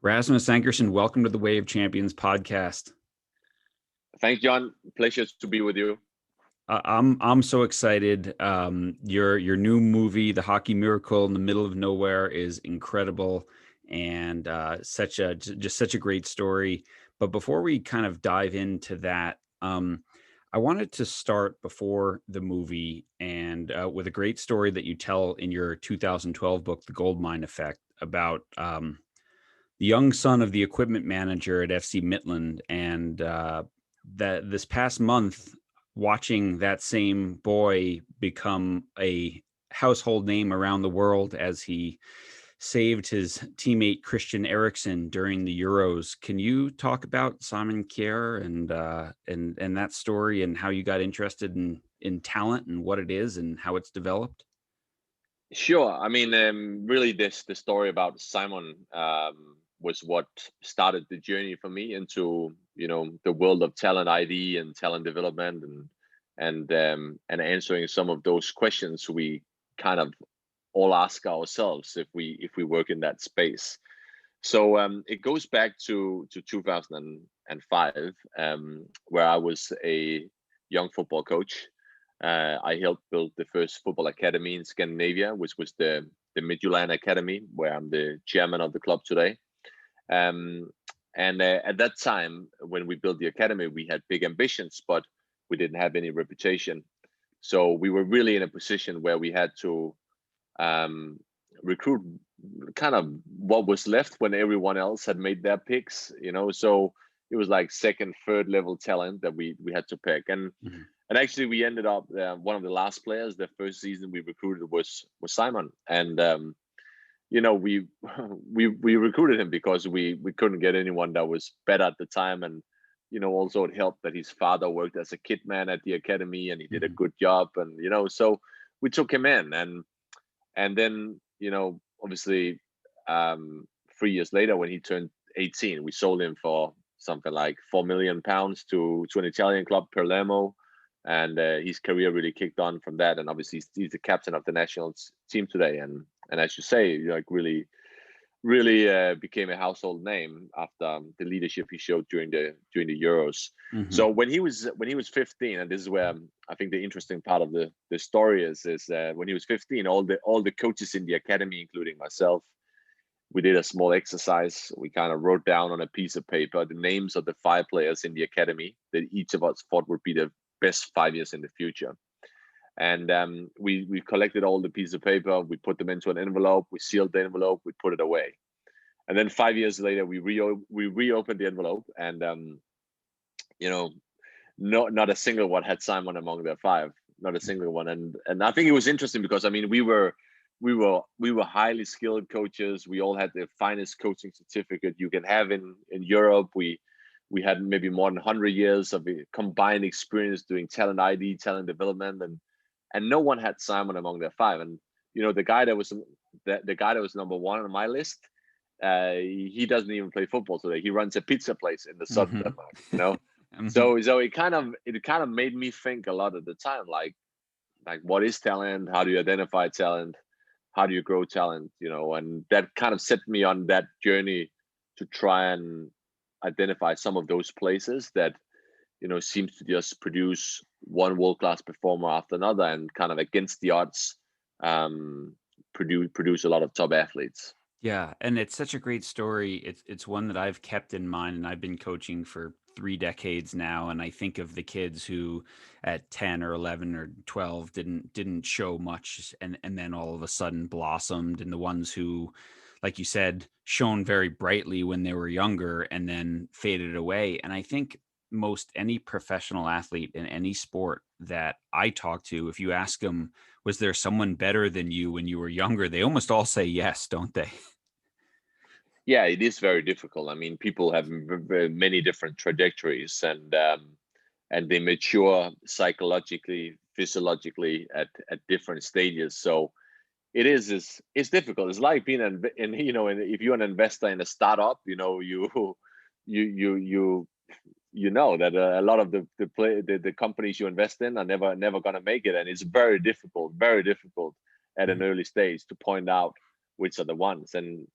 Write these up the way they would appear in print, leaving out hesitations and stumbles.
Rasmus Ankersen, welcome to the Way of Champions podcast. Thanks, John. Pleasure to be with you. I'm so excited. Your new movie, The Hockey Miracle in the Middle of Nowhere, is incredible and such a great story. But before we kind of dive into that, I wanted to start before the movie and with a great story that you tell in your 2012 book, The Goldmine Effect, about the young son of the equipment manager at FC Midtjylland, and that this past month, watching that same boy become a household name around the world as he saved his teammate Christian Eriksen during the Euros. Can you talk about Simon Kjær and that story and how you got interested in talent and what it is and how it's developed? Sure. I mean, really, the story about Simon was what started the journey for me into the world of talent ID and talent development and answering some of those questions we kind of all ask ourselves if we work in that space. So it goes back to 2005, where I was a young football coach. I helped build the first football academy in Scandinavia, which was the Midtjylland Academy, where I'm the chairman of the club today. And at that time, when we built the academy, we had big ambitions, but we didn't have any reputation. So we were really in a position where we had to recruit kind of what was left when everyone else had made their picks. So it was like second, third level talent that we had to pick. And actually, we ended up one of the last players. The first season we recruited was Simon, and we we recruited him because we couldn't get anyone that was better at the time, and also it helped that his father worked as a kit man at the academy, and he did a good job, and so we took him in, and then obviously 3 years later, when he turned 18, we sold him for something like £4 million to an Italian club, Palermo. And his career really kicked on from that, and obviously he's the captain of the national team today, and as you say, like really became a household name after the leadership he showed during the Euros. So when he was 15, and this is where I think the interesting part of the story is when he was 15, all the coaches in the academy, including myself, we did a small exercise. We kind of wrote down on a piece of paper the names of the 5 players in the academy that each of us thought would be the best 5 years in the future. And we collected all the pieces of paper, we put them into an envelope, we sealed the envelope, we put it away. And then 5 years later, we reopened the envelope, and not a single one had Simon among the 5, not a single one. And I think it was interesting because, I mean, we were highly skilled coaches. We all had the finest coaching certificate you can have in Europe. We had maybe more than 100 years of combined experience doing talent ID, talent development, and no one had Simon among their 5. And the guy that was number 1 on my list, he doesn't even play football today. He runs a pizza place in the southern Denmark. So it kind of made me think a lot at the time, like what is talent? How do you identify talent? How do you grow talent? And that kind of set me on that journey to try and identify some of those places that seems to just produce one world-class performer after another, and kind of against the odds produce a lot of top athletes. Yeah, and it's such a great story. It's one that I've kept in mind, and I've been coaching for 3 decades now, and I think of the kids who at 10 or 11 or 12 didn't show much, and then all of a sudden blossomed, and the ones who, like you said, shone very brightly when they were younger and then faded away. And I think most any professional athlete in any sport that I talk to, if you ask them, was there someone better than you when you were younger, they almost all say yes, don't they? Yeah, it is very difficult. I mean, people have many different trajectories, and they mature psychologically, physiologically at different stages. So it's difficult. It's like being if you're an investor in a startup, you know that a lot of the companies you invest in are never going to make it, and it's very difficult at an early stage to point out which are the ones. And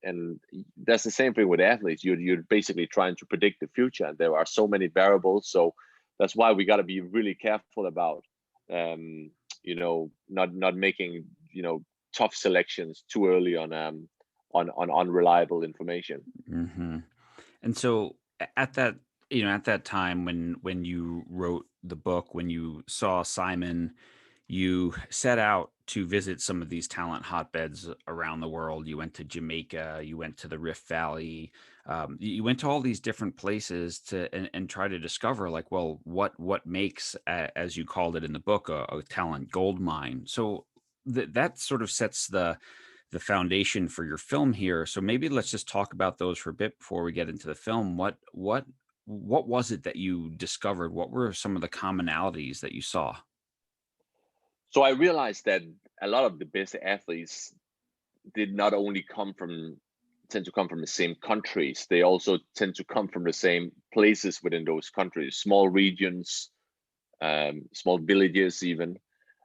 that's the same thing with athletes. You're basically trying to predict the future, and there are so many variables. So that's why we got to be really careful about not making tough selections too early on unreliable information. Mm-hmm. And so at that, at that time when you wrote the book, when you saw Simon, you set out to visit some of these talent hotbeds around the world. You went to Jamaica, you went to the Rift Valley, you went to all these different places and try to discover, like, well, what makes, as you called it in the book, a talent gold mine. So that sort of sets the foundation for your film here. So maybe let's just talk about those for a bit before we get into the film. What was it that you discovered? What were some of the commonalities that you saw? So I realized that a lot of the best athletes did not only tend to come from the same countries, they also tend to come from the same places within those countries, small regions, small villages even.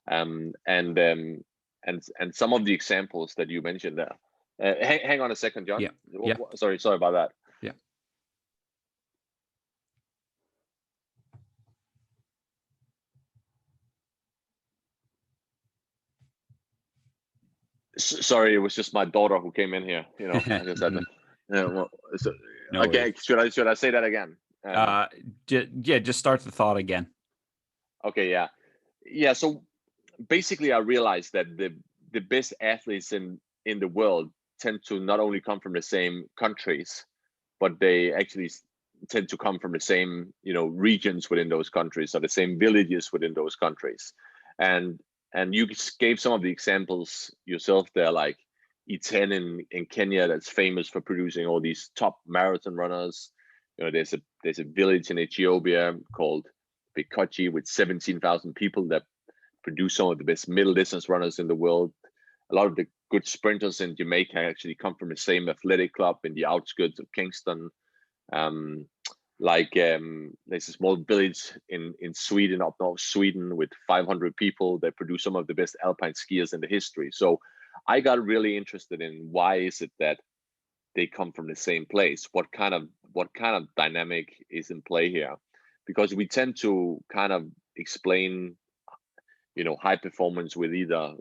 And some of the examples that you mentioned there. Hang on a second, John. Yeah. Yeah. Sorry about that. Yeah. Sorry, it was just my daughter who came in here. I just had to. No Okay, worries. should I say that again? Yeah, just start the thought again. Okay, yeah. So basically, I realized that the best athletes in the world tend to not only come from the same countries, but they actually tend to come from the same regions within those countries, or the same villages within those countries. And you gave some of the examples yourself there, like Iten in Kenya, that's famous for producing all these top marathon runners. There's a village in Ethiopia called Bikochi with 17,000 people that produce some of the best middle distance runners in the world. A lot of the good sprinters in Jamaica actually come from the same athletic club in the outskirts of Kingston. There's a small village in Sweden, up north Sweden, with 500 people that produce some of the best alpine skiers in the history. So I got really interested in why is it that they come from the same place? What kind of dynamic is in play here? Because we tend to kind of explain high performance with either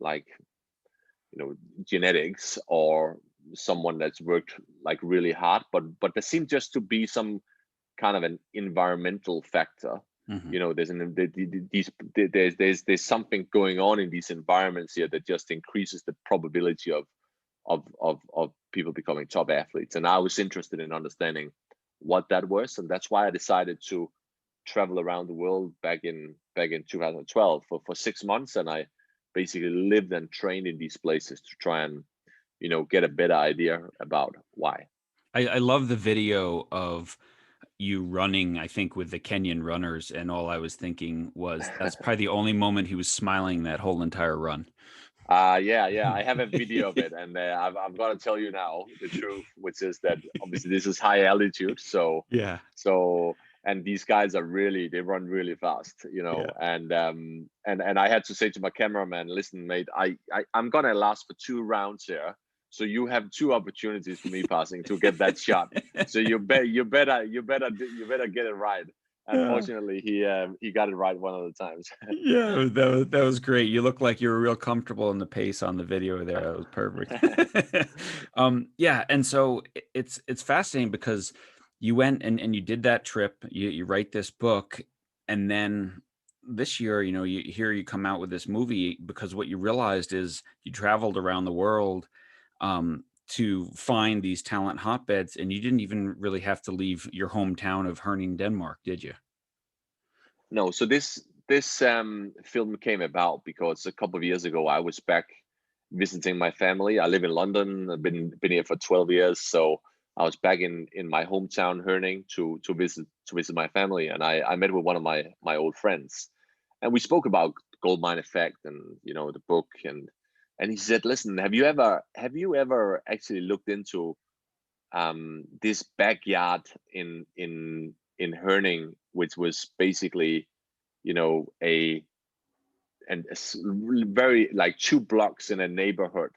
genetics or someone that's worked like really hard, but there seems just to be some kind of an environmental factor. There's something going on in these environments here that just increases the probability of people becoming top athletes. And I was interested in understanding what that was, and that's why I decided to travel around the world back in 2012 for 6 months, and I basically lived and trained in these places to try and get a better idea about why. I love the video of you running, I think, with the Kenyan runners, and all I was thinking was that's probably the only moment he was smiling that whole entire run. Yeah, I have a video of it, and I've got to tell you now the truth, which is that obviously this is high altitude, Yeah. and these guys they run really fast, Yeah. and I had to say to my cameraman, listen, mate, I'm gonna last for 2 rounds here, so you have 2 opportunities for me passing to get that shot. So you better get it right. Unfortunately, he got it right one of the times. Yeah, that was great. You look like you were real comfortable in the pace on the video there. That was perfect. Yeah, and so it's fascinating because you went and you did that trip. You write this book, and then this year, you come out with this movie because what you realized is you traveled around the world to find these talent hotbeds, and you didn't even really have to leave your hometown of Herning, Denmark, did you? No, so this film came about because a couple of years ago I was back visiting my family. I live in London. I've been here for 12 years, so I was back in my hometown Herning to visit my family, and I met with one of my old friends, and we spoke about Goldmine Effect and the book, and he said, listen, have you ever actually looked into this backyard in Herning, which was basically a very like 2 blocks in a neighborhood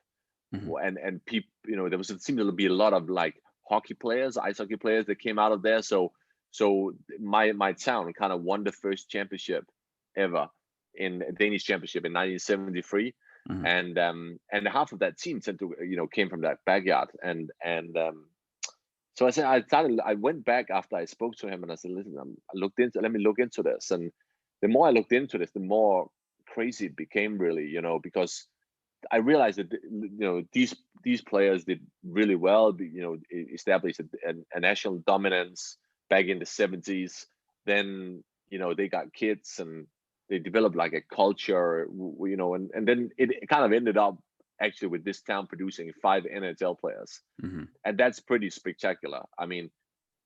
Hmm. and people, there seemed to be a lot of like hockey players, ice hockey players that came out of there. So my town kind of won the first championship ever in Danish championship in 1973, Hmm. and half of that team came from that backyard, and so I went back after I spoke to him, and I said, listen, let me look into this. And the more I looked into this, the more crazy it became, really, because I realized that these players did really well. Established a national dominance back in the 70s. Then they got kids and they developed like a culture. And then it kind of ended up actually with this town producing 5 NHL players, Hmm. and that's pretty spectacular. I mean,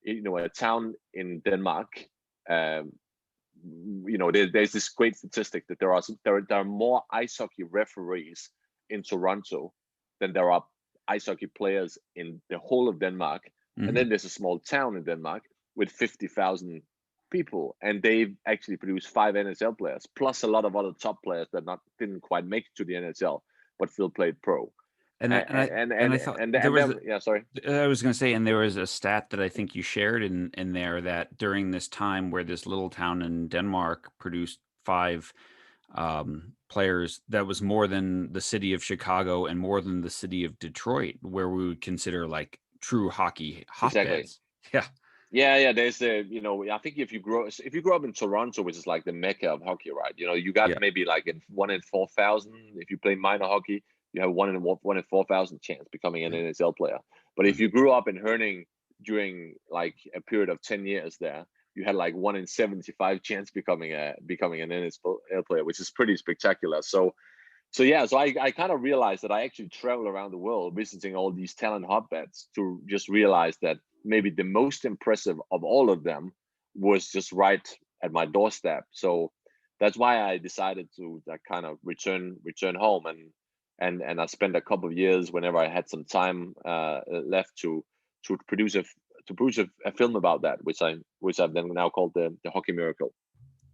a town in Denmark. Um, there's this great statistic that there are more ice hockey referees in Toronto than there are ice hockey players in the whole of Denmark. And Hmm. then there's a small town in Denmark with 50,000 people, and they've actually produced 5 NHL players, plus a lot of other top players that didn't quite make it to the NHL, but still played pro. And I and I And and I and thought and, there and was then, yeah, sorry. I was going to say, and there was a stat that I think you shared in there that during this time where this little town in Denmark produced 5 players, that was more than the city of Chicago and more than the city of Detroit, where we would consider like true hockey Exactly. hotbeds. Yeah. Yeah. There's I think if you grow up in Toronto, which is like the mecca of hockey, right? You got Yeah. maybe like in 1 in 4,000. If you play minor hockey, you have 1 in 4,000 chance becoming an NHL player. But if Mhm. you grew up in Herning during like a period of 10 years there, you had like 1 in 75 chance becoming an NHL player, which is pretty spectacular. So yeah, so I kind of realized that I actually travel around the world visiting all these talent hotbeds to just realize that maybe the most impressive of all of them was just right at my doorstep. So that's why I decided to kind of return home, and I spent a couple of years whenever I had some time left to produce a film about that, which I've then now called the Hockey Miracle.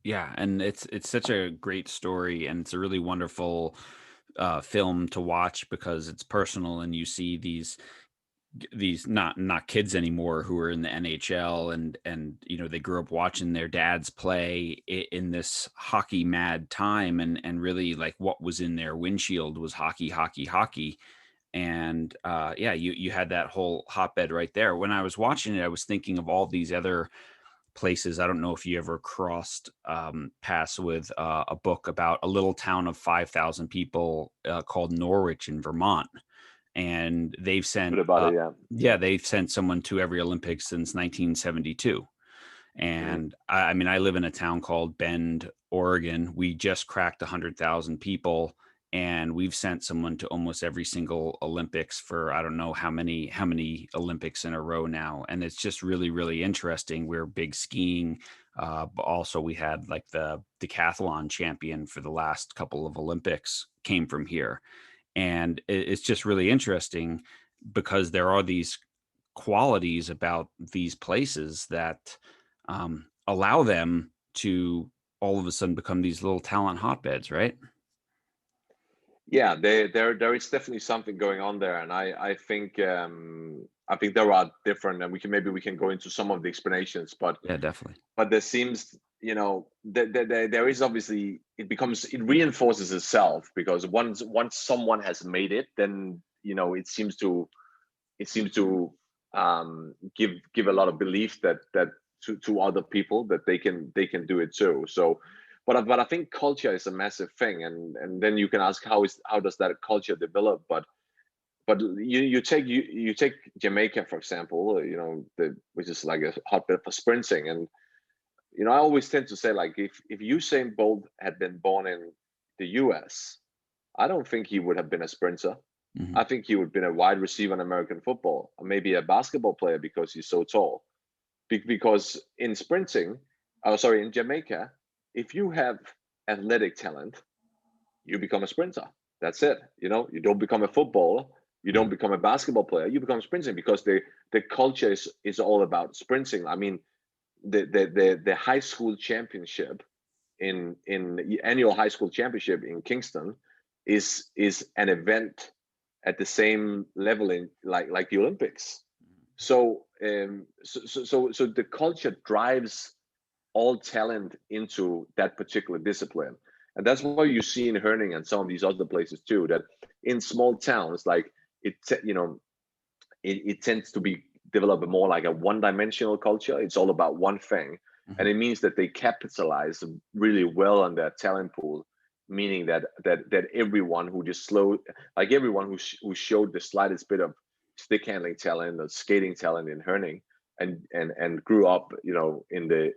Yeah, and it's such a great story, and it's a really wonderful film to watch because it's personal, and you see these not kids anymore who are in the NHL, and they grew up watching their dads play in this hockey mad time, and really like what was in their windshield was hockey, hockey, hockey. And yeah, you had that whole hotbed right there. When I was watching it, I was thinking of all these other places. I don't know if you ever crossed paths with a book about a little town of 5,000 people called Norwich in Vermont, and they've Good sent about it, yeah. yeah, they've sent someone to every Olympics since 1972. Mhm. And I mean, I live in a town called Bend, Oregon. We just cracked 100,000 people, and we've sent someone to almost every single Olympics for I don't know how many Olympics in a row now. And it's just really, really interesting. We're big skiing. But also we had like the decathlon champion for the last couple of Olympics came from here. And it's just really interesting because there are these qualities about these places that allow them to all of a sudden become these little talent hotbeds, right? Yeah, there is definitely something going on there, and I think there are different, and we can go into some of the explanations, but Yeah, definitely. there seems, there is obviously, it reinforces itself, because once someone has made it, then it seems to give a lot of belief that to other people that they can do it too. So, but I think culture is a massive thing, and then you can ask how does that culture develop? But you take Jamaica, for example, which is like a hotbed for sprinting. And I always tend to say, like, if Usain Bolt had been born in the US, I don't think he would have been a sprinter. I Hmm. think he would have been a wide receiver in American football, or maybe a basketball player because he's so tall. Because in sprinting, oh sorry, in Jamaica, if you have athletic talent, you become a sprinter. That's it. You don't become a footballer, you don't Hmm. become a basketball player, you become sprinting, because the culture is all about sprinting. I mean, the high school championship in the annual high school championship in Kingston is an event at the same level in like the Olympics. So the culture drives all talent into that particular discipline, and that's what you see in Herning and some of these other places too. That in small towns, like it tends to be developed more like a one-dimensional culture. It's all about one thing, and it means that they capitalize really well on their talent pool. Meaning that everyone who just everyone who showed the slightest bit of stick handling talent or skating talent in Herning and grew up, during the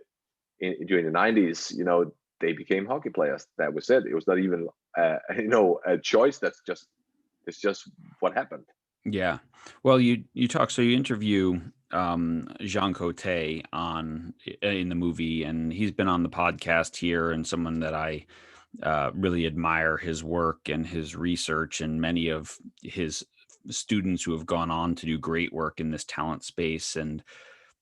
90s, they became hockey players. That was it. It was not even a choice. It's just what happened. Yeah. Well, you interview Jean Cote in the movie, and he's been on the podcast here, and someone that I really admire his work and his research, and many of his students who have gone on to do great work in this talent space. And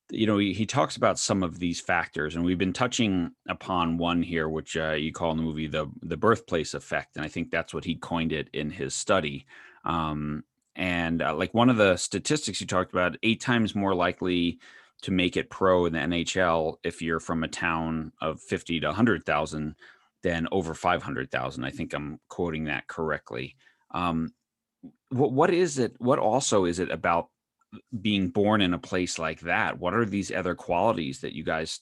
he talks about some of these factors, and we've been touching upon one here, which you call in the movie the birthplace effect, and I think that's what he coined it in his study. And like one of the statistics you talked about, 8 times more likely to make it pro in the NHL if you're from a town of 50 to 100,000 than over 500,000. I think I'm quoting that correctly. What is it? What also is it about being born in a place like that? What are these other qualities that you guys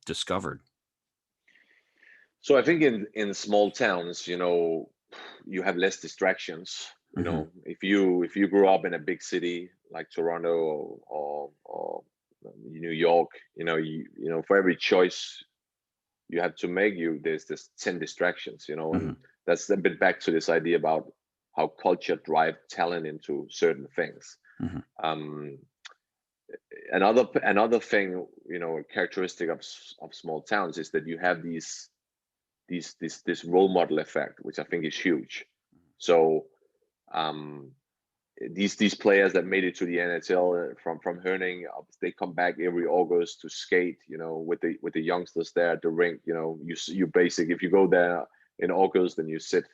discovered? So I think in small towns, you have less distractions. If you grew up in a big city like Toronto or New York, for every choice you have to make, there's this 10 distractions, and that's a bit back to this idea about how culture drive talent into certain things. Another thing, a characteristic of small towns is that you have this role model effect, which I think is huge. So these players that made it to the NHL from Herning, they come back every August to skate, with the youngsters there at the rink. You basically, if you go there in August, then you sit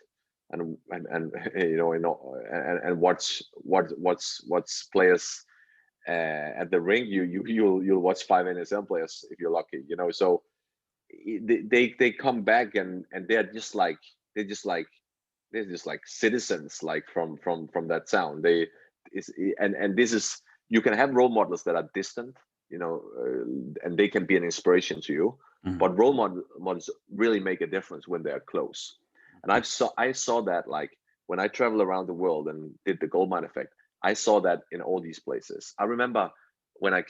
and watch players at the rink. You'll watch 5 NSL players if you're lucky. So they come back and they're just like citizens, like from that town. And this is, you can have role models that are distant, and they can be an inspiration to you. But role models really make a difference when they're close. And I saw that, like when I traveled around the world and did the Goldmine Effect, I saw that in all these places. I remember when I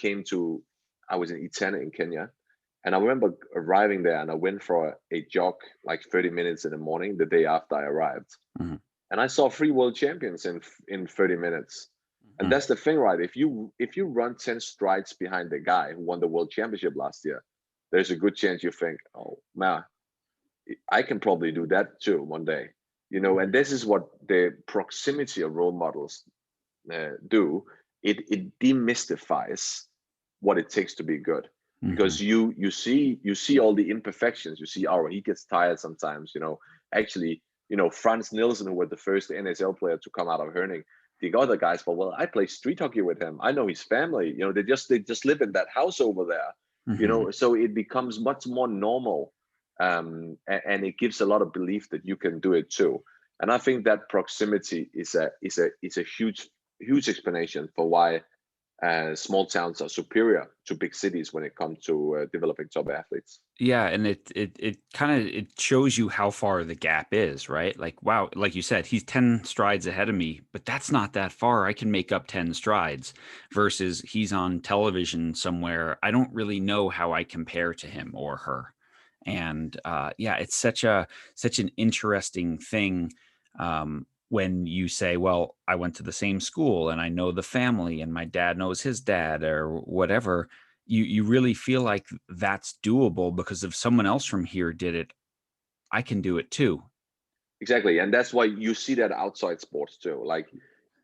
was in Itana in Kenya, and I remember arriving there, and I went for a jog like 30 minutes in the morning the day after I arrived. And I saw 3 world champions in 30 minutes. And that's the thing, right? If you run 10 strides behind the guy who won the world championship last year, there's a good chance you think, oh man, I can probably do that too one day. And this is what the proximity of role models do. It demystifies what it takes to be good. Because you see all the imperfections. You see, he gets tired sometimes. Actually, Frans Nielsen, who was the first NSL player to come out of Herning, the other guys thought, well, I play street hockey with him. I know his family. They just live in that house over there. So it becomes much more normal, and it gives a lot of belief that you can do it too. And I think that proximity is a huge explanation for why small towns are superior to big cities when it comes to developing top athletes. Yeah, and it kind of, it shows you how far the gap is, right? Like, wow, like you said, he's 10 strides ahead of me, but that's not that far. I can make up 10 strides versus he's on television somewhere. I don't really know how I compare to him or her. And yeah, it's such an interesting thing. When you say, well, I went to the same school and I know the family and my dad knows his dad or whatever, you really feel like that's doable because if someone else from here did it, I can do it too. Exactly. And that's why you see that outside sports too. Like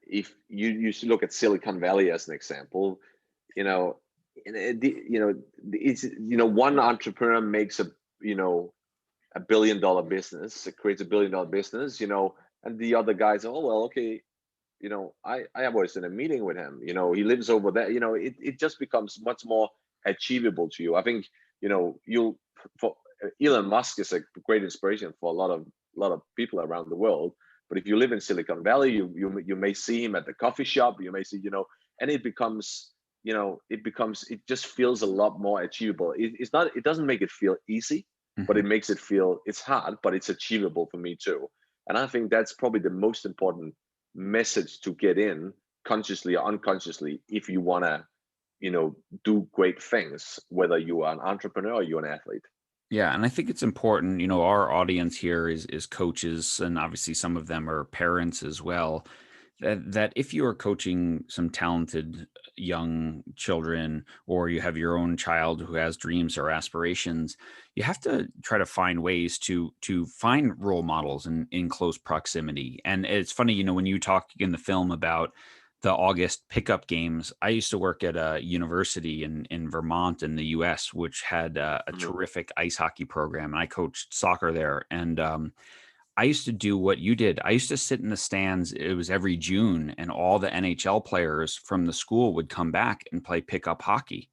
if you look at Silicon Valley as an example, it's, one entrepreneur makes $1 billion business, it creates $1 billion business, and the other guys, oh, well, okay, I was in a meeting with him. He lives over there. It just becomes much more achievable to you. I think, you'll for Elon Musk is a great inspiration for a lot of people around the world. But if you live in Silicon Valley, you may see him at the coffee shop. You may see, and it just feels a lot more achievable. It doesn't make it feel easy, but it makes it feel it's hard, but it's achievable for me too. And I think that's probably the most important message to get in, consciously or unconsciously, if you want to do great things, whether you are an entrepreneur or you're an athlete. Yeah, and I think it's important, our audience here is coaches, and obviously some of them are parents as well. That if you are coaching some talented young children, or you have your own child who has dreams or aspirations, you have to try to find ways to find role models in close proximity. And it's funny, when you talk in the film about the August pickup games. I used to work at a university in Vermont in the US, which had a Mhm. terrific ice hockey program. And I coached soccer there. And I used to do what you did. I used to sit in the stands. It was every June, and all the NHL players from the school would come back and play pickup hockey.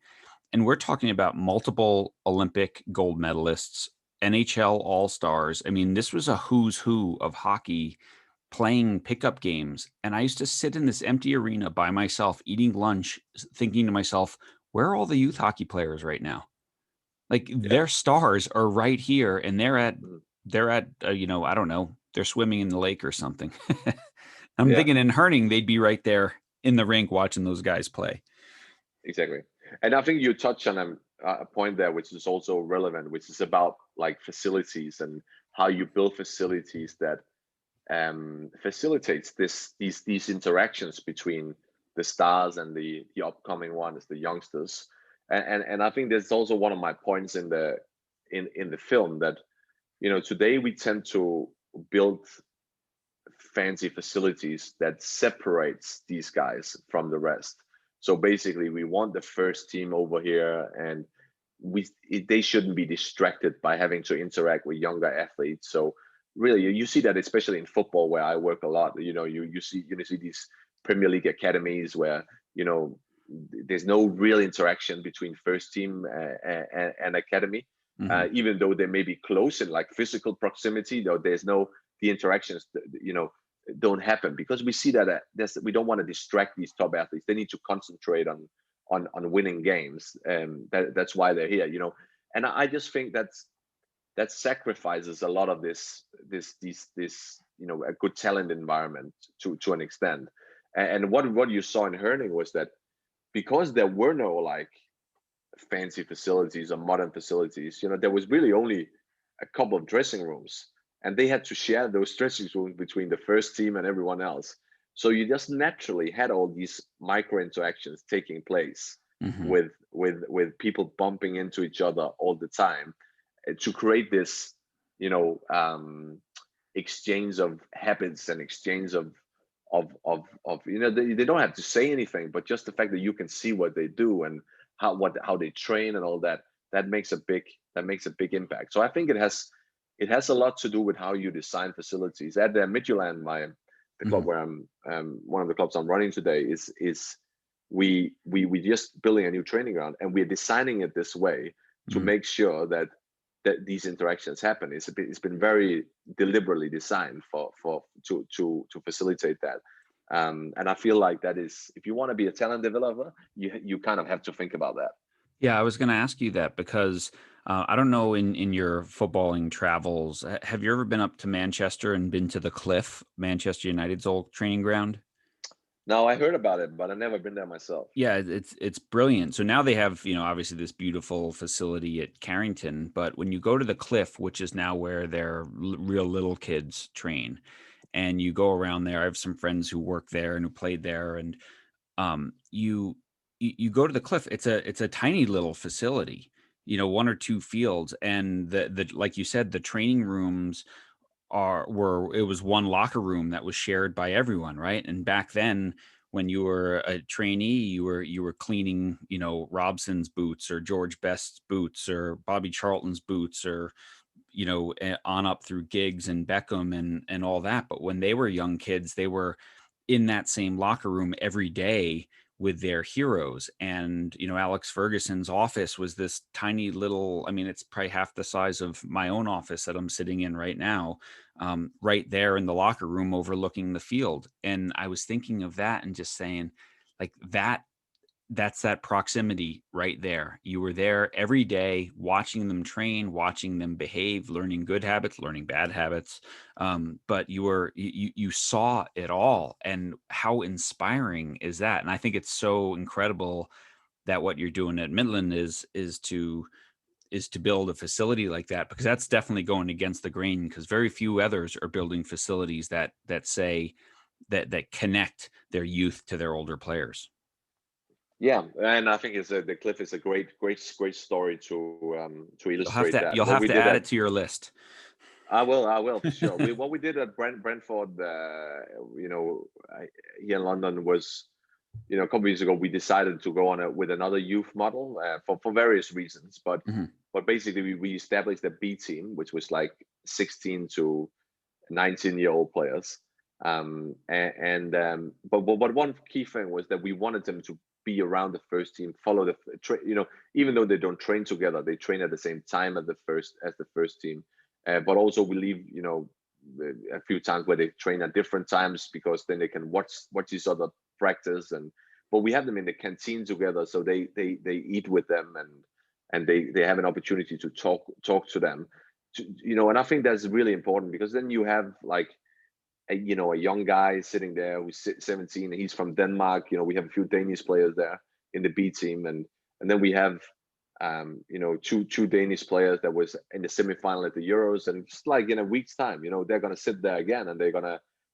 And we're talking about multiple Olympic gold medalists, NHL all stars. I mean, this was a who's who of hockey playing pickup games. And I used to sit in this empty arena by myself eating lunch, thinking to myself, where are all the youth hockey players right now? Like, Yeah. their stars are right here, and Mhm. I don't know, they're swimming in the lake or something. I'm Yeah. thinking in Herning, they'd be right there in the rink watching those guys play. Exactly. And I think you touched on a point there, which is also relevant, which is about like facilities and how you build facilities that facilitates these interactions between the stars and the upcoming ones, the youngsters. And I think that's also one of my points in the film, that today we tend to build fancy facilities that separates these guys from the rest. So basically, we want the first team over here, and they shouldn't be distracted by having to interact with younger athletes. So really, you see that especially in football, where I work a lot. You see these Premier League academies where there's no real interaction between first team and academy. Hmm. Even though they may be close in like physical proximity, though there's no the interactions don't happen, because we see that we don't want to distract these top athletes. They need to concentrate on winning games, and that's why they're here. And I just think that sacrifices a lot of this a good talent environment to an extent. And what you saw in Herning was that, because there were no like fancy facilities or modern facilities, there was really only a couple of dressing rooms, and they had to share those dressing rooms between the first team and everyone else. So you just naturally had all these micro interactions taking place Hmm. with people bumping into each other all the time, to create this you know um exchange of habits and exchange of they don't have to say anything, but just the fact that you can see what they do and how they train and all that, that makes a big impact. So I think it has a lot to do with how you design facilities. At the Midtjylland, the club Hmm. where I'm one of the clubs I'm running today, is we just building a new training ground, and we're designing it this way to Hmm. make sure that these interactions happen. It's been very deliberately designed to facilitate that. And I feel like that is, if you want to be a talent developer, you kind of have to think about that. Yeah, I was going to ask you that because I don't know, in your footballing travels, have you ever been up to Manchester and been to the Cliff, Manchester United's old training ground? Now, I heard about it, but I've never been there myself. Yeah, it's brilliant. So now they have, obviously this beautiful facility at Carrington, but when you go to the Cliff, which is now where their real little kids train, and you go around there, I have some friends who work there and who played there, and you go to the Cliff. It's a tiny little facility, one or two fields, and the like you said, the training rooms it was one locker room that was shared by everyone, right? And back then, when you were a trainee, you were cleaning, Robson's boots or George Best's boots or Bobby Charlton's boots, or on up through Giggs and Beckham and all that. But when they were young kids, they were in that same locker room every day with their heroes. And, Alex Ferguson's office was this tiny little, I mean, it's probably half the size of my own office that I'm sitting in right now, right there in the locker room overlooking the field. And I was thinking of that and just saying, like, that's that proximity right there. You were there every day, watching them train, watching them behave, learning good habits, learning bad habits. But you saw it all, and how inspiring is that? And I think it's so incredible that what you're doing at Midland is to build a facility like that, because that's definitely going against the grain, because very few others are building facilities that say that connect their youth to their older players. Yeah, and I think the cliff is a great story to illustrate that. You'll What have we to did add at it to your list. I will for sure. What we did at Brentford, here in London was, a couple of years ago, we decided to go on with another youth model for various reasons. But Mhm. basically, we established a B team, which was like 16 to 19-year-old players. But one key thing was that we wanted them to be around the first team, follow even though they don't train together, they train at the same time as the first team. But also we leave, a few times where they train at different times, because then they can watch each other practice. But we have them in the canteen together, so they eat with them, and they have an opportunity to talk to them. And I think that's really important, because then you have like a young guy sitting there who's 17. He's from Denmark. We have a few Danish players there in the B team, and then we have two Danish players that was in the semifinal at the Euros. And just like in a week's time, they're gonna sit there again, and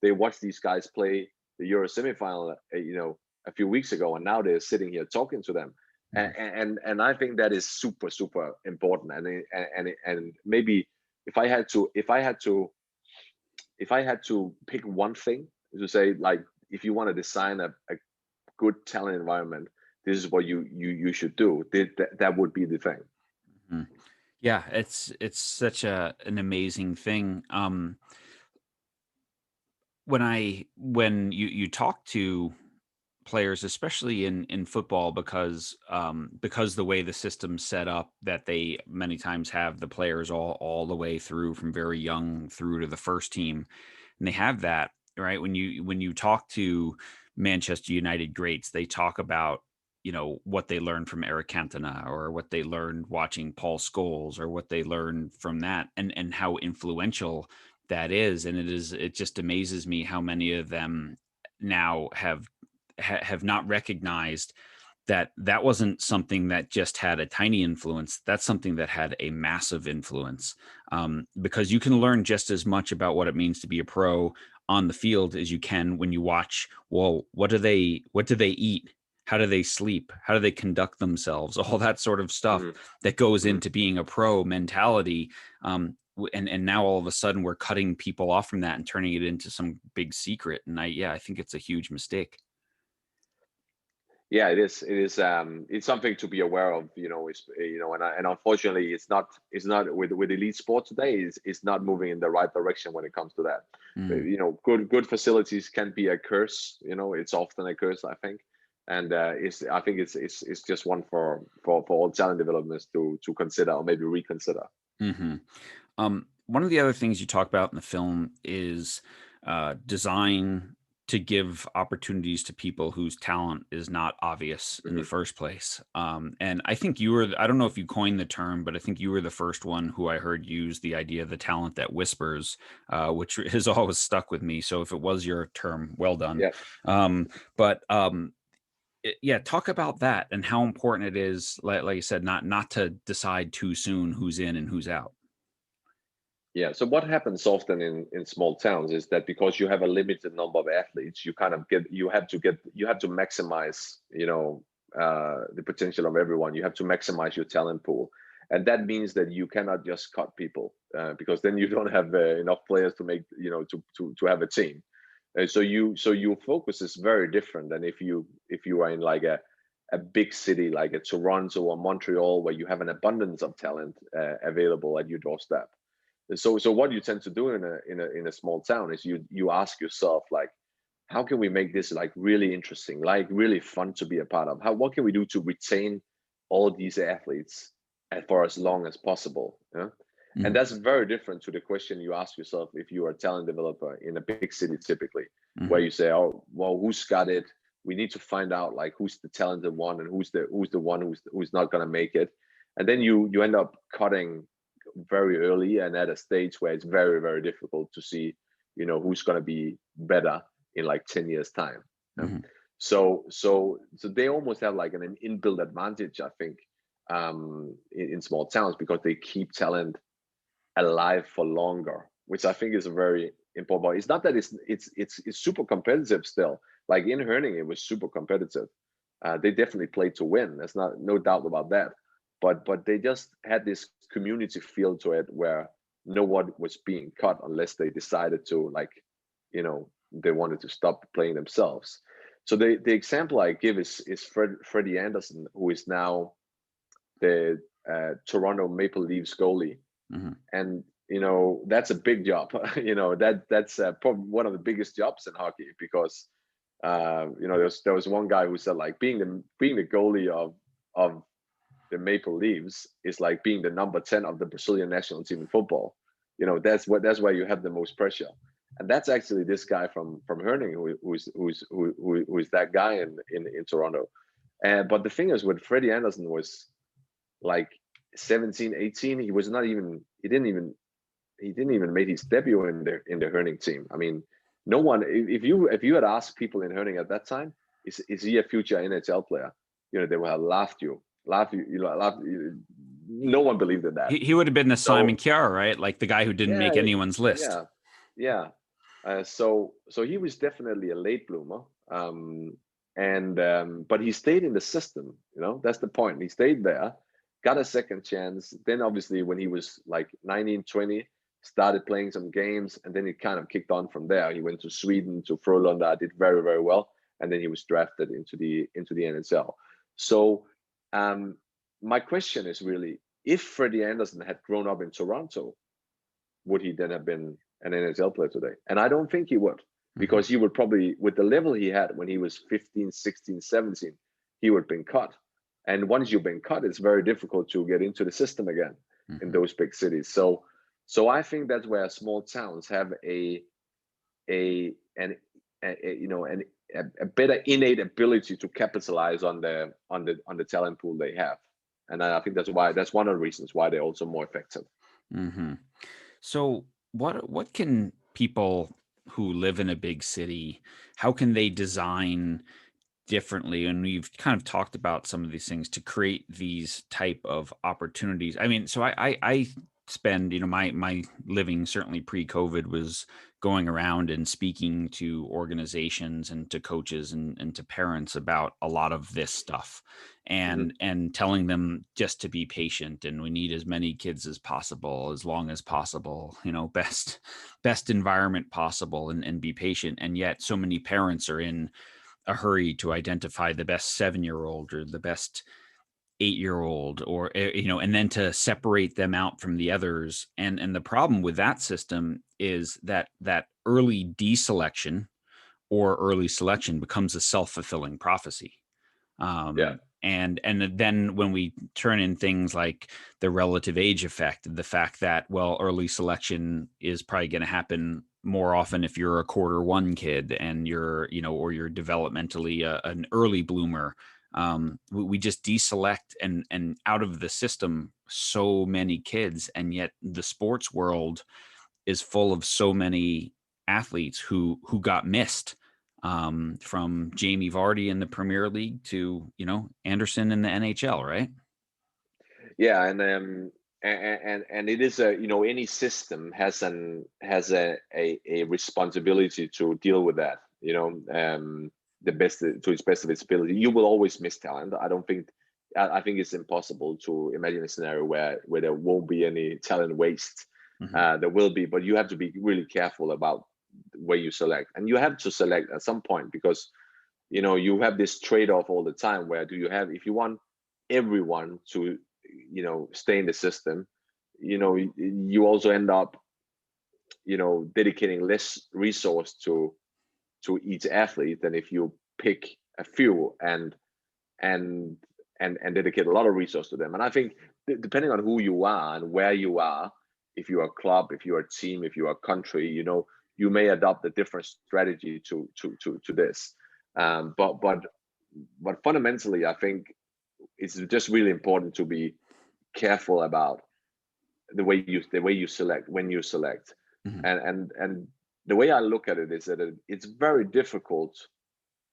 they watch these guys play the Euro semifinal, a few weeks ago, and now they're sitting here talking to them. And I think that is super super important. And maybe if I had to pick one thing to say, like, if you want to design a good talent environment, this is what you should do. That would be the thing. Mhm. Yeah, it's such an amazing thing. When you talk to players, especially in football, because the way the system's set up, that they many times have the players all the way through from very young through to the first team, and they have that, right. When you talk to Manchester United greats, they talk about, what they learned from Eric Cantona, or what they learned watching Paul Scholes, or what they learned from that, and how influential that is. And it just amazes me how many of them now have not recognized that that wasn't something that just had a tiny influence. That's something that had a massive influence, because you can learn just as much about what it means to be a pro on the field as you can when you watch. Well, what do they eat? How do they sleep? How do they conduct themselves? All that sort of stuff Hmm. that goes Hmm. into being a pro mentality. And now all of a sudden we're cutting people off from that and turning it into some big secret. And I think it's a huge mistake. Yeah, it is. It is. It's something to be aware of. And unfortunately, it's not with elite sport today. It's not moving in the right direction when it comes to that. Mm. Good facilities can be a curse. It's often a curse, I think. And I think it's just one for all talent developments to consider, or maybe reconsider. Hmm. One of the other things you talk about in the film is design to give opportunities to people whose talent is not obvious in the Hmm. first place. And I think I don't know if you coined the term, but I think you were the first one who I heard use the idea of the talent that whispers, which has always stuck with me. So if it was your term, well done. Yeah. But yeah, talk about that and how important it is, like you said, not to decide too soon who's in and who's out. Yeah. So what happens often in small towns is that because you have a limited number of athletes, you have to maximize, the potential of everyone. You have to maximize your talent pool. And that means that you cannot just cut people, because then you don't have enough players to make, to have a team. So your focus is very different than if you are in like a big city like a Toronto or Montreal, where you have an abundance of talent available at your doorstep. So what you tend to do in a small town is you ask yourself, like, how can we make this like really interesting, like really fun to be a part of? What can we do to retain all these athletes for as long as possible? Yeah? And Mhm. that's very different to the question you ask yourself if you are a talent developer in a big city, typically, where Mhm. you say, oh, well, who's got it? We need to find out like who's the talented one and who's the one who's not going to make it. And then you end up cutting very early and at a stage where it's very, very difficult to see, who's going to be better in like 10 years time. Yeah? Mhm. So they almost have like an inbuilt advantage, I think, in small towns, because they keep talent alive for longer, which I think is a very important point. It's not that it's super competitive still. Like in Herning, it was super competitive. They definitely played to win. There's no doubt about that. But they just had this community feel to it where no one was being cut unless they decided to, like, they wanted to stop playing themselves. So the example I give is Freddie Anderson, who is now the Toronto Maple Leafs goalie. Mhm. And that's a big job. That's probably one of the biggest jobs in hockey, because there was one guy who said, like, being the goalie of the Maple Leafs is like being the number 10 of the Brazilian national team in football. That's where you have the most pressure. And that's actually this guy from Herning, who's that guy in Toronto. But the thing is, with Freddie Anderson was like 17, 18. He didn't even make his debut in the Herning team. I mean, no one. If you had asked people in Herning at that time, is he a future NHL player? They would have laughed you. No one believed in that. He would have been the Simon So Kjær, right? Like the guy who didn't yeah, make anyone's list. yeah, yeah. So he was definitely a late bloomer. But he stayed in the system. That's the point. He stayed there, got a second chance. Then obviously when he was like 19, 20, started playing some games, and then he kind of kicked on from there. He went to Sweden, to Frölunda, did very, very well, and then he was drafted into the NHL. So my question is really, if Freddie Anderson had grown up in Toronto, would he then have been an NHL player today? And I don't think he would, Mhm. because he would probably, with the level he had when he was 15, 16, 17, he would have been cut. And once you've been cut, it's very difficult to get into the system again in Mhm. those big cities. So I think that's where small towns have a better innate ability to capitalize on the talent pool they have. And I think that's one of the reasons why they're also more effective. Mhm. So what can people who live in a big city, how can they design differently? And we've kind of talked about some of these things to create these type of opportunities. I mean, so I spend, my living certainly pre-COVID was going around and speaking to organizations and to coaches and to parents about a lot of this stuff, Mm-hmm. and telling them just to be patient, and we need as many kids as possible, as long as possible, best environment possible, and be patient. And yet so many parents are in a hurry to identify the best 7-year-old or the best 8-year-old, or and then to separate them out from the others. And the problem with that system is that early deselection or early selection becomes a self-fulfilling prophecy. Yeah. And then when we turn in things like the relative age effect, the fact that, well, early selection is probably going to happen more often if you're a quarter one kid and you're, or you're developmentally an early bloomer. We just deselect and out of the system so many kids, and yet the sports world is full of so many athletes who got missed, from Jamie Vardy in the Premier League to, Anderson in the NHL, right? Yeah, and it is any system has a responsibility to deal with that. The best to its best of its ability. You will always miss talent. I think it's impossible to imagine a scenario where there won't be any talent waste. Mhm. There will be, but you have to be really careful about where you select, and you have to select at some point, because you have this trade-off all the time. Where do you have, if you want everyone to stay in the system, you also end up dedicating less resource to to each athlete than if you pick a few and dedicate a lot of resource to them. And I think depending on who you are and where you are, if you're a club, if you're a team, if you're a country, you may adopt a different strategy to this. But fundamentally, I think it's just really important to be careful about the way you select when you select. Mhm. And the way I look at it is that it's very difficult.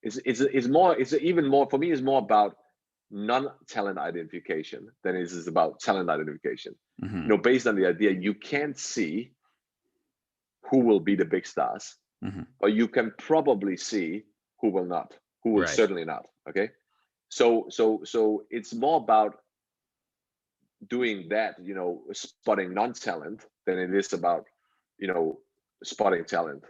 It's even more, for me, it's more about non-talent identification than it is about talent identification. Mhm. Based on the idea you can't see who will be the big stars, Mhm. but you can probably see who will not, who will Right. certainly not. Okay, so it's more about doing that, spotting non-talent than it is about, spotting talent.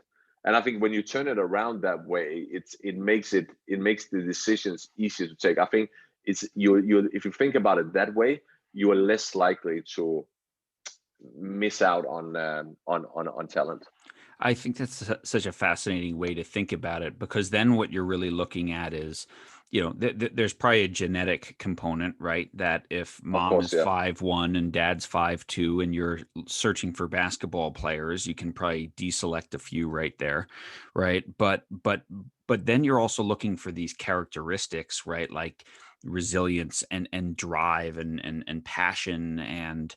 And I think when you turn it around that way, it makes the decisions easier to take. I think it's you if you think about it that way, you are less likely to miss out on talent. I think that's such a fascinating way to think about it, because then what you're really looking at is, there's probably a genetic component, right? That if Of mom course, is yeah. 5'1" and dad's 5'2", and you're searching for basketball players, you can probably deselect a few right there, right? But then you're also looking for these characteristics, right? Like resilience and drive and passion and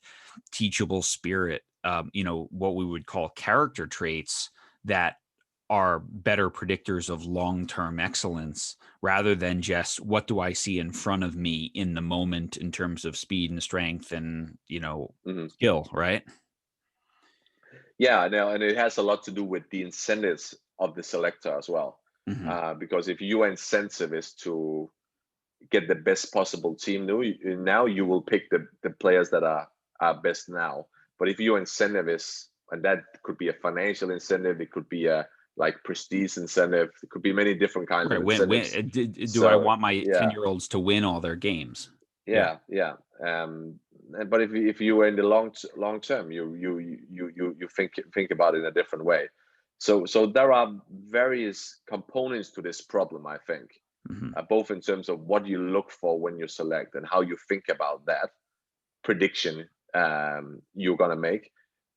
teachable spirit, what we would call character traits that are better predictors of long-term excellence, rather than just what do I see in front of me in the moment in terms of speed and strength and, Hmm. skill, right? Yeah, no, and it has a lot to do with the incentives of the selector as well. Hmm. Because if your incentive is to get the best possible team now, you will pick the players that are best now. But if your incentive is, and that could be a financial incentive, it could be a like prestige incentive, it could be many different kinds of Right. incentives. Do I So want my yeah, 10-year-olds to win all their games? Yeah. yeah. But if you are in the long term, you think about it in a different way. So there are various components to this problem, I think, Hmm. both in terms of what you look for when you select and how you think about that prediction you're going to make,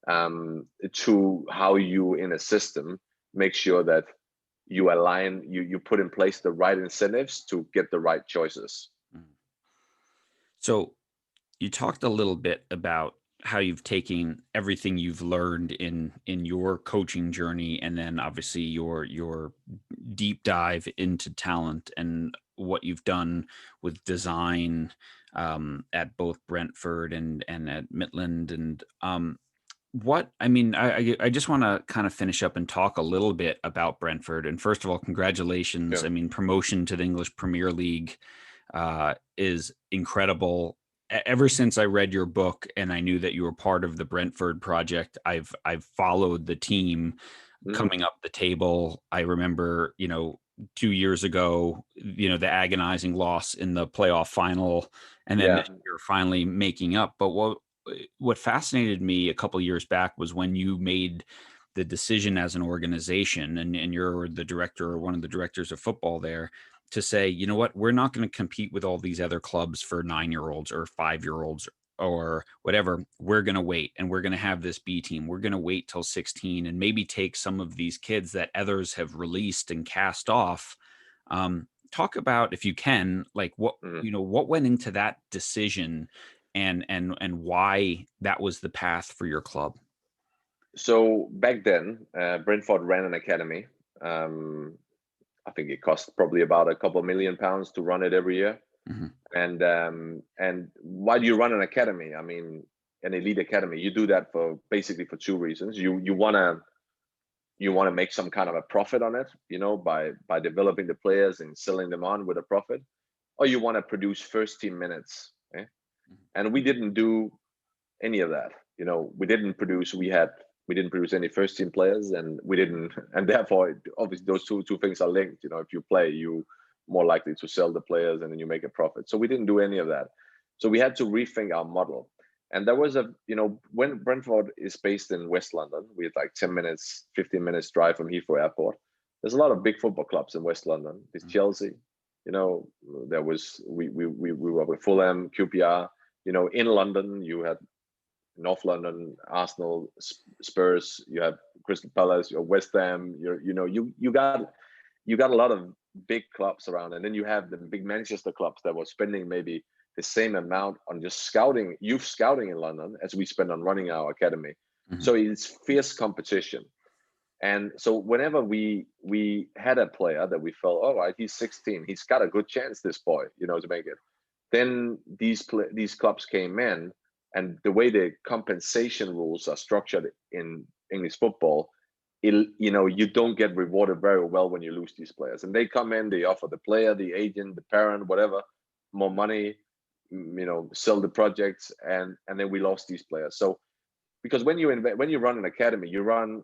to how you in a system make sure that you align, you put in place the right incentives to get the right choices. So you talked a little bit about how you've taken everything you've learned in your coaching journey, and then obviously your deep dive into talent and what you've done with design, at both Brentford and at Midtjylland. And what I mean, I just want to kind of finish up and talk a little bit about Brentford. And first of all, congratulations. Yeah. I mean, promotion to the English Premier League is incredible. Ever since I read your book and I knew that you were part of the Brentford project, I've followed the team Mm, coming up the table. I remember, 2 years ago, the agonizing loss in the playoff final, and then yeah. this year finally making up. But what fascinated me a couple years back was when you made the decision as an organization, and you're the director or one of the directors of football there, to say, you know what, we're not going to compete with all these other clubs for 9-year-olds or 5-year-olds or whatever. We're going to wait, and we're going to have this B team. We're going to wait till 16 and maybe take some of these kids that others have released and cast off. Talk about, if you can, like Mhm. what went into that decision, and why that was the path for your club. So back then, Brentford ran an academy. Um, I think it cost probably about a couple £1 million to run it every year. Hmm. And why do you run an academy? I mean, an elite academy. You do that for basically for two reasons. You wanna make some kind of a profit on it, by developing the players and selling them on with a profit, or you want to produce first team minutes. Eh? And we didn't do any of that. We didn't produce any first team players, and we didn't, and therefore, obviously, those two things are linked. If you play, you more likely to sell the players, and then you make a profit. So we didn't do any of that. So we had to rethink our model. And there was when Brentford is based in West London, we had like 10 minutes, 15 minutes drive from Heathrow Airport. there's a lot of big football clubs in West London. There's Chelsea, there was we were with Fulham, QPR. In London you had North London, Arsenal, Spurs. You have Crystal Palace, you have West Ham. You got a lot of big clubs around, and then you have the big Manchester clubs that were spending maybe the same amount on just scouting, youth scouting in London as we spend on running our academy. So it's fierce competition. And so whenever we had a player that we felt, all right, he's 16, he's got a good chance, this boy, to make it. Then these clubs came in, and the way the compensation rules are structured in English football, you don't get rewarded very well when you lose these players. And they come in, they offer the player, the agent, the parent, whatever, more money, sell the projects, and then we lost these players. So because when you run an academy, you run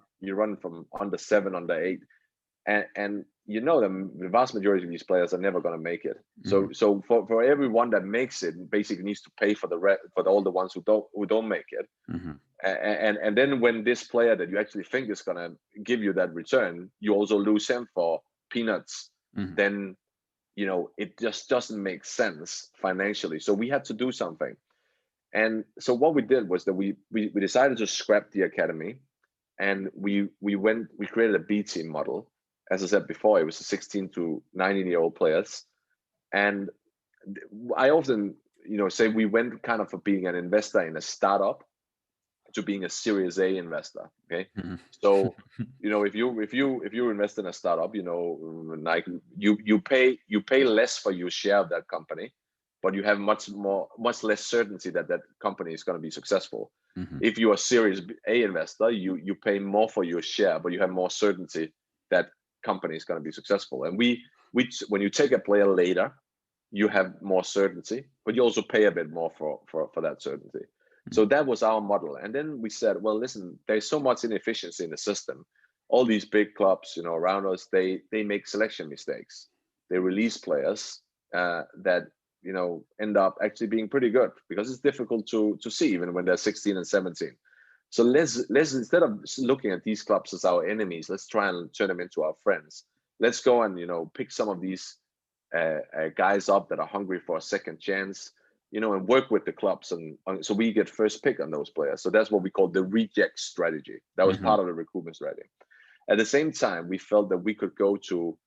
from under 7, under 8, and the vast majority of these players are never going to make it. So for everyone that makes it, basically needs to pay for all the ones who don't make it. And then when this player that you actually think is going to give you that return, you also lose him for peanuts. Then it just doesn't make sense financially. So we had to do something. And so what we did was that we decided to scrap the academy, and we created a B team model. As I said before, it was 16 to 19-year-old players. And I often, say we went kind of for being an investor in a startup to being a Series A investor. Okay. So, if you invest in a startup, like you pay less for your share of that company, but you have much less certainty that company is going to be successful. If you are a Series A investor, you pay more for your share, but you have more certainty that company is going to be successful. And when you take a player later, you have more certainty, but you also pay a bit more for that certainty. So that was our model. And then we said, well, listen, there's so much inefficiency in the system. All these big clubs, around us, they make selection mistakes. They release players that end up actually being pretty good, because it's difficult to see even when they're 16 and 17. So let's instead of looking at these clubs as our enemies, let's try and turn them into our friends. Let's go and pick some of these guys up that are hungry for a second chance, and work with the clubs, and so we get first pick on those players. So that's what we call the reject strategy. That was part of the recruitment strategy. At the same time, we felt that we could go to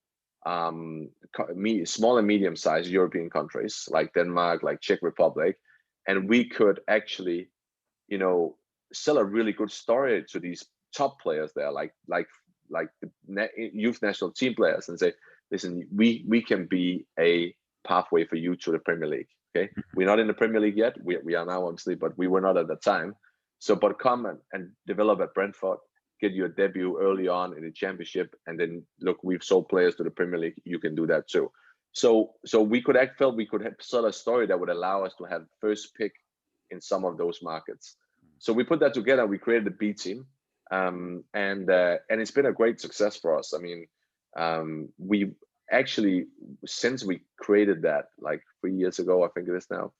small and medium-sized European countries like Denmark, like Czech Republic, and we could actually, sell a really good story to these top players there, like the youth national team players, and say, listen, we can be a pathway for you to the Premier League. Okay, we're not in the Premier League yet. We are now, obviously, but we were not at that time. So, but come and develop at Brentford, get your debut early on in the Championship, and then look, we've sold players to the Premier League. You can do that too. So we could sell a story that would allow us to have first pick in some of those markets. So we put that together. We created the B team, and it's been a great success for us. I mean, we actually, since we created that like 3 years ago, I think it is now,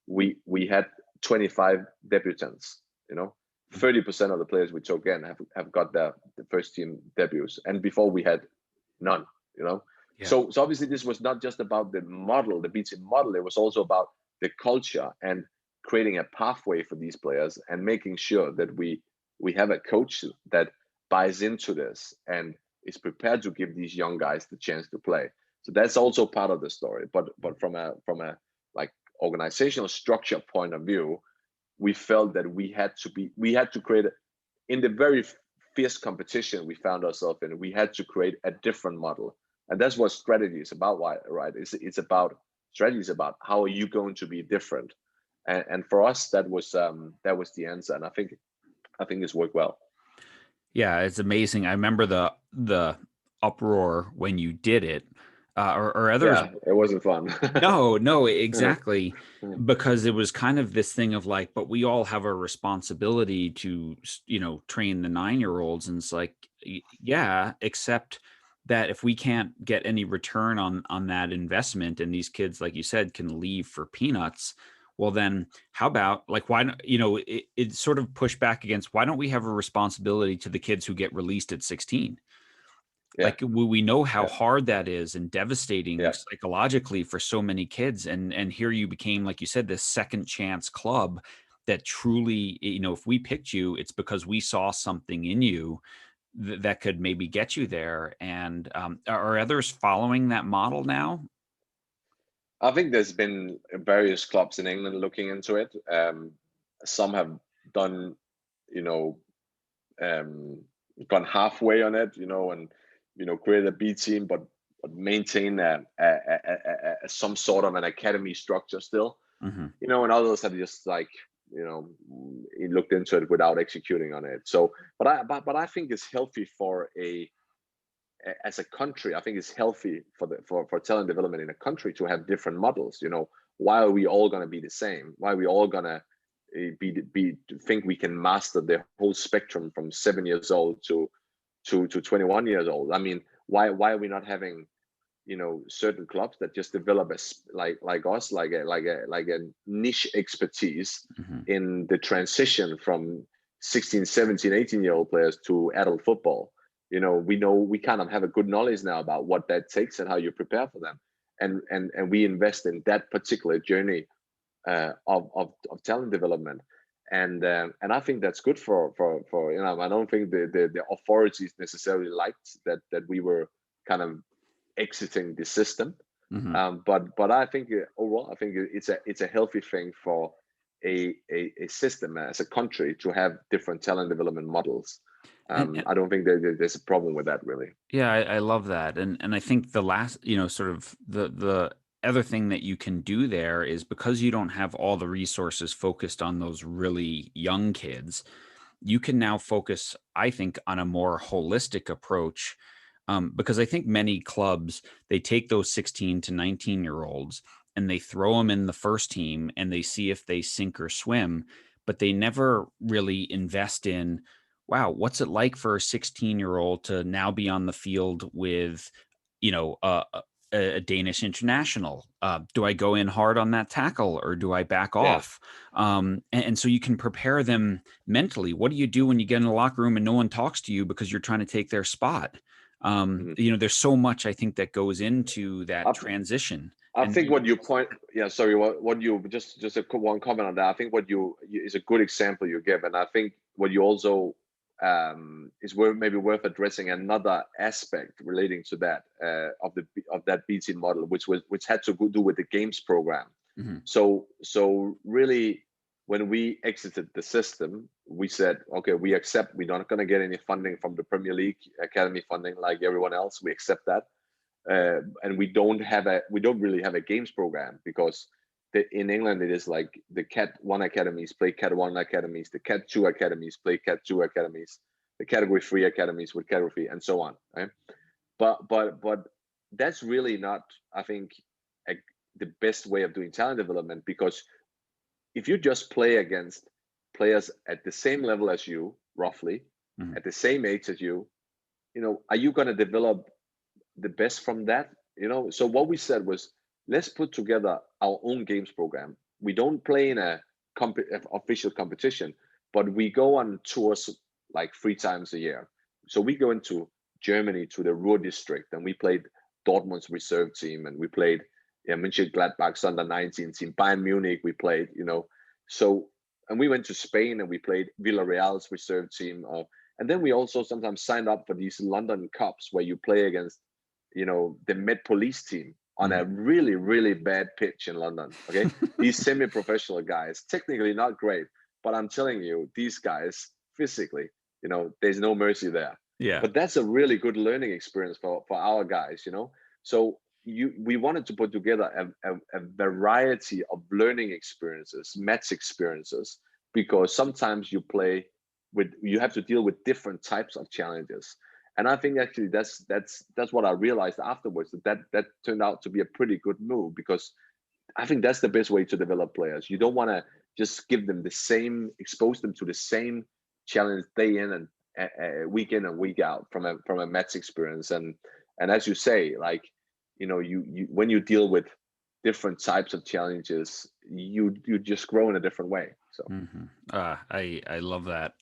we had 25 debutants. 30% of the players we took in have got the first team debuts, and before we had none. Yeah. So obviously this was not just about the model, the B team model. It was also about the culture and creating a pathway for these players, and making sure that we have a coach that buys into this and is prepared to give these young guys the chance to play. So that's also part of the story. But from a like organizational structure point of view, we felt that we had to create in the very fierce competition we found ourselves in. We had to create a different model, and that's what strategy is about. Right? It's about strategy is about how are you going to be different, and for us that was the answer, and I think it's worked well. Yeah, it's amazing. I remember the uproar when you did it, or others. Yeah, it wasn't fun. No, exactly, because it was kind of this thing of like, but we all have a responsibility to, train the 9-year-olds, and it's like, yeah, except that if we can't get any return on that investment, and these kids, like you said, can leave for peanuts. Well, then how about like, why not, it sort of pushed back against, why don't we have a responsibility to the kids who get released at 16? Yeah. Like we know how Yeah. hard that is and devastating Yeah. psychologically for so many kids. And here you became, like you said, this second chance club that truly, if we picked you, it's because we saw something in you that could maybe get you there. And are others following that model now? I think there's been various clubs in England looking into it. Some have done, you know, um, gone halfway on it, and created a B team, but maintain some sort of an academy structure still. Hmm. And others have just like looked into it without executing on it. So, but I think it's healthy as a country. I think it's healthy for talent development in a country to have different models. Why are we all going to be the same? Why are we all going to think we can master the whole spectrum from 7 years old to 21 years old? I mean, why are we not having certain clubs that just develop like us, like a niche expertise Hmm. in the transition from 16, 17, 18-year-old players to adult football? We kind of have a good knowledge now about what that takes and how you prepare for them, and we invest in that particular journey of talent development. And I think that's good for I don't think the authorities necessarily liked that we were kind of exiting the system. Hmm. But I think overall, I think it's a healthy thing for a system as a country to have different talent development models. And I don't think there's a problem with that, really. yeah, I love that. And I think the last, sort of the other thing that you can do there is, because you don't have all the resources focused on those really young kids, you can now focus, I think, on a more holistic approach. Because I think many clubs, they take those 16 to 19-year-olds and they throw them in the first team and they see if they sink or swim, but they never really invest in, wow, what's it like for a 16-year-old to now be on the field with, you know, a, a Danish international? Do I go in hard on that tackle or do I back Yeah. off? And so you can prepare them mentally. What do you do when you get in the locker room and no one talks to you because you're trying to take their spot? Mhm. There's so much, I think, that goes into that I, transition. I And think what you point, yeah, sorry, what you just one comment on that. I think what you is a good example you give, and I think what you also is maybe worth addressing another aspect relating to that of that BT model, which had to do with the games program. Mhm. So really, when we exited the system, we said, okay, we accept we're not going to get any funding from the Premier League academy funding like everyone else. We accept that, and we don't really have a games program, because in England it is like the Cat 1 academies play Cat 1 academies, the Cat 2 academies play Cat 2 academies, the Category 3 academies with Category 3, and so on, right? But that's really not, I think, a, the best way of doing talent development, because if you just play against players at the same level as you, roughly Mhm. at the same age as you, are you going to develop the best from that? So what we said was, let's put together our own games program. We don't play in a official competition, but we go on tours like 3 times a year. So we go into Germany to the Ruhr district, and we played Dortmund's reserve team, and we played, yeah, Mönchengladbach's under 19 team, Bayern Munich. We played, so, and we went to Spain and we played Villarreal's reserve team. And then we also sometimes signed up for these London Cups where you play against the Met Police team on a Mhm. really, really bad pitch in London. Okay. These semi-professional guys, technically not great, but I'm telling you, these guys physically, there's no mercy there. Yeah. But that's a really good learning experience for our guys. So we wanted to put together a variety of learning experiences, match experiences, because sometimes you have to deal with different types of challenges. And I think actually that's what I realized afterwards, that turned out to be a pretty good move, because I think that's the best way to develop players. You don't want to just give them expose them to the same challenge day in and week in and week out from a match experience. And as you say, like, you when you deal with different types of challenges, you just grow in a different way. So Mhm. I love that.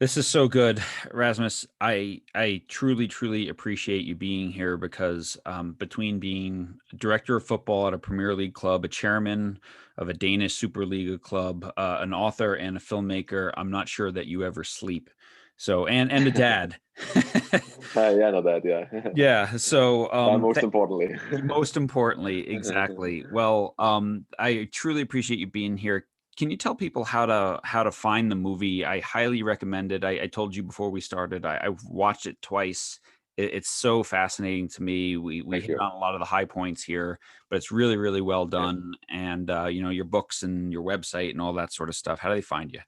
This is so good, Rasmus. I truly, truly appreciate you being here because between being director of football at a Premier League club, a chairman of a Danish Super League club, an author, and a filmmaker, I'm not sure that you ever sleep. So, and a dad. Yeah, I know that. Yeah. Yeah. So, Most importantly. most importantly, exactly. Well, I truly appreciate you being here. Can you tell people how to find the movie? I highly recommend it. I told you before we started. I've watched it twice. It's so fascinating to me. We Thank hit you. on a lot of the high points here, but it's really, really well Yeah. done. And your books and your website and all that sort of stuff. How do they find you?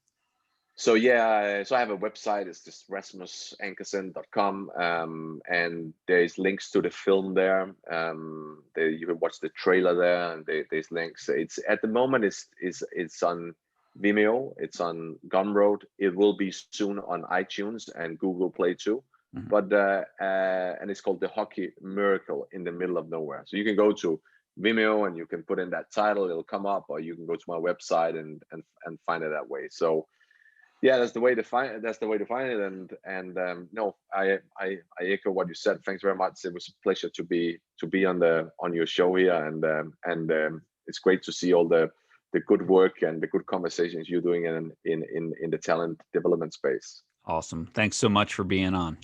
So yeah, so I have a website. It's just rasmusankersen.com, and there's links to the film there. You can watch the trailer there, and there's links. It's at the moment it's on Vimeo, it's on Gumroad. It will be soon on iTunes and Google Play too. Mhm. But and it's called The Hockey Miracle in the Middle of Nowhere. So you can go to Vimeo and you can put in that title. It'll come up, or you can go to my website and find it that way. So yeah, that's the way to find it. That's the way to find it. And no, I echo what you said. Thanks very much. It was a pleasure to be on your show here, and it's great to see all the good work and the good conversations you're doing in the talent development space. Awesome. Thanks so much for being on.